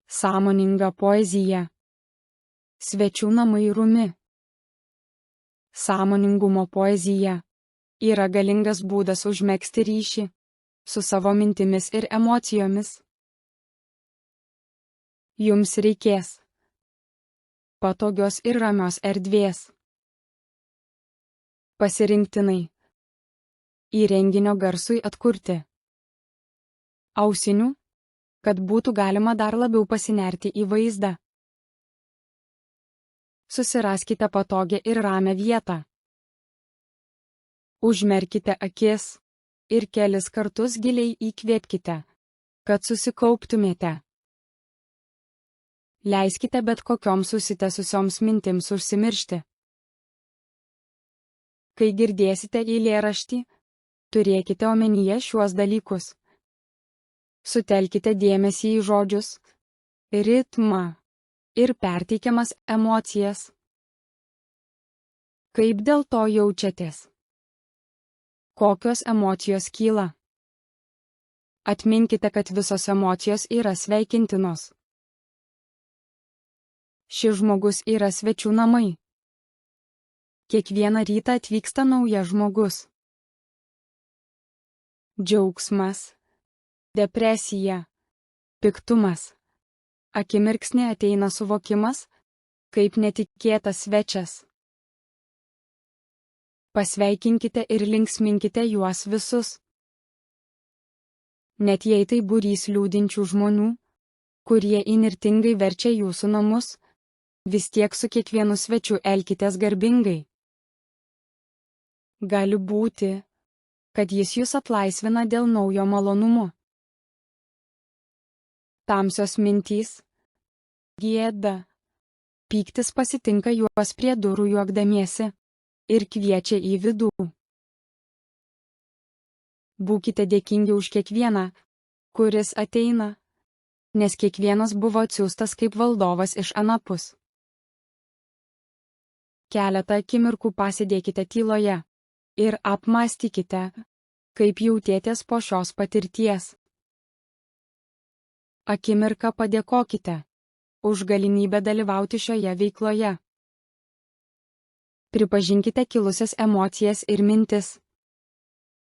Sąmoninga poezija. Svečių namai rumi. Sąmoningumo poezija yra galingas būdas užmegzti ryšį su savo mintimis ir emocijomis. Jums reikės patogios ir ramios erdvės. Pasirinktinai įrenginio garsui atkurti. Ausinių, kad būtų galima dar labiau pasinerti į vaizdą. Susiraskite patogią ir ramią vietą. Užmerkite akis ir kelis kartus giliai įkvėpkite, kad susikauptumėte. Leiskite bet kokioms užsitęsusioms mintims užsimiršti. Kai girdėsite eilėraštį, turėkite omenyje šiuos dalykus. Sutelkite dėmesį į žodžius, ritmą ir perteikiamas emocijas. Kaip dėl to jaučiatės? Kokios emocijos kyla? Atminkite, kad visos emocijos yra sveikintinos. Šis žmogus yra svečių namai. Kiekvieną rytą atvyksta naujas žmogus. Džiaugsmas, depresija, piktumas. Akimirksnį ateina suvokimas, kaip netikėtas svečias. Pasveikinkite ir linksminkite juos visus. Net jei tai būrys liūdinčių žmonių, kurie įnirtingai verčia jūsų namus, vis tiek su kiekvienu svečiu elkitės garbingai. Gali būti, kad jis jūs atlaisvina dėl naujo malonumo. Tamsios mintys, gėda, pyktis pasitinka juos prie durų juokdamiesi ir kviečia į vidų. Būkite dėkingi už kiekvieną, kuris ateina, nes kiekvienas buvo atsiųstas kaip valdovas iš anapus. Keletą akimirkų pasėdėkite tyloje ir apmąstykite, kaip jautėtės po šios patirties. Akimirką padėkokite už galimybę dalyvauti šioje veikloje. Pripažinkite kilusias emocijas ir mintis.